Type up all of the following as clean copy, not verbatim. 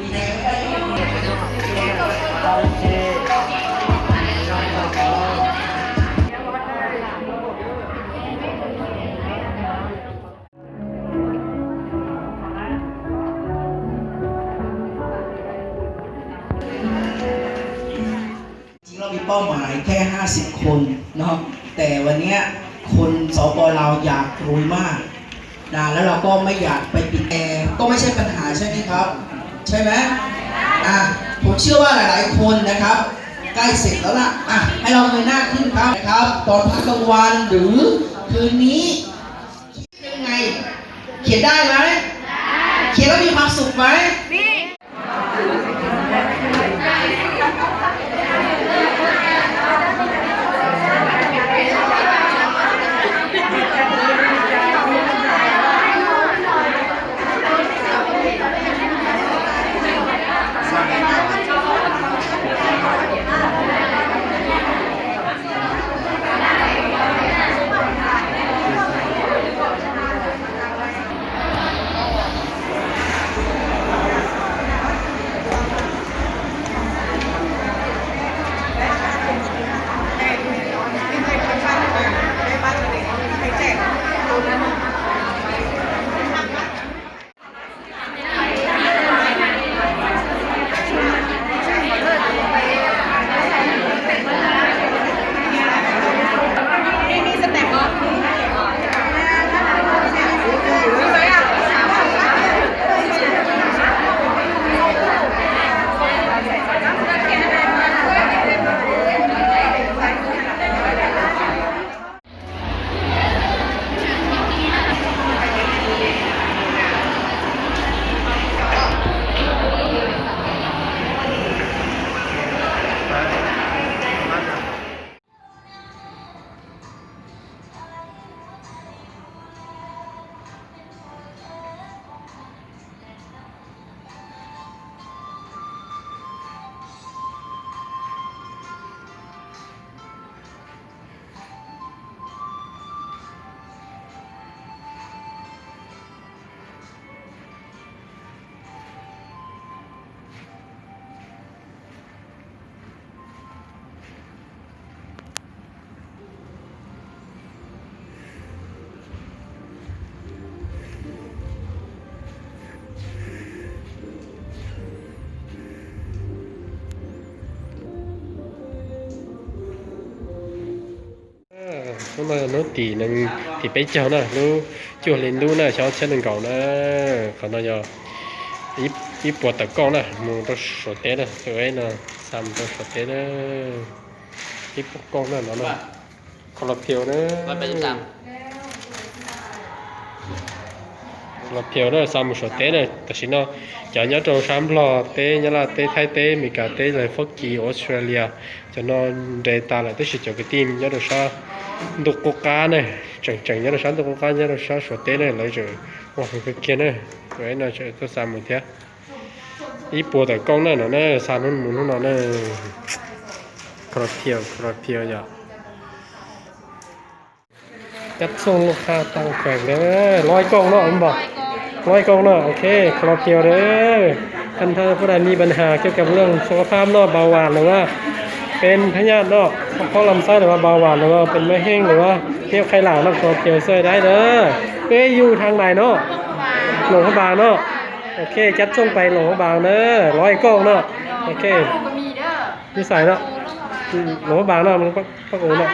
เรามีเป้าหมายแค่50 คนเนาะแต่วันนี้คนสป.ลาวอยากรวยมากนะแล้วเราก็ไม่อยากไปปิดแอร์ก็ไม่ใช่ปัญหาใช่ไหมครับใช่ไหมผมเชื่อว่าหลายๆคนนะครับใกล้เสร็จแล้วล่ะให้เราเงยหน้าขึ้นครับนะครับตอนพักกลางวันหรือคืนนี้ยังไงเขียนได้ไหมเขียนแล้วมีความสุขไหมnhưng mà nó tỷ năng thì bây giờ nè nó chưa lên đu nè cháu chân đừng cầu nè còn nó giờ ít bột tờ con nè mua tôi sốt té nè rồi nè xăm tôi sốt té nè ít bột con nè nó nè còn là phiếu nè là phiếu nè xăm một sốt té nèแต่สิnó chả nhớ trâu xăm lò té nhớ là té thái té mình cả té là phước kỳ Australia cho nó để ta lại tới sự cho cái team nhớ được sao đục coca này chẳng nhớ được sao đục coca nhớ được sao sốt té này lấy rồi wow cái kia này vậy nó chơi tôi xăm một thế ít bùa tại con này nó xăm nó muốn nó cọt phiếu vậyจัดส่งลูกค้าตั้งแขวงเด้อ100 กล่องเนาะผมบอก100 กล่องเนาะโอเคครอบเดียวเด้อท่านผู้ใดมีปัญหาเกี่ยวกับเรื่องสุขภาพเนาะเบาหวานหรือว่าเป็นพยาธิเนาะข้อลำไส้หรือว่าเบาหวานหรือว่าเป็นมะเร็งหรือว่าเกี่ยวไข้หลังเนาะครอบเดียวช่วยได้เด้ออยู่ทางไหนเนาะหลวงพระบางเนาะโอเคจัดส่งไปหลวงพระบางเด้อ100 กล่องเนาะโอเคนิสัยเนาะหลวงพระบางเนาะมันพระโอเนาะ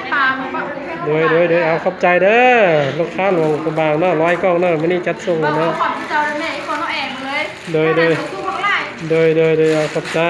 โดยเอาขอบใจเด้อลูกค้าหลวงพระบางเนาะ100 กล่องเนาะวันนี้จัดส่งเนาะโดยเอาขอบใจ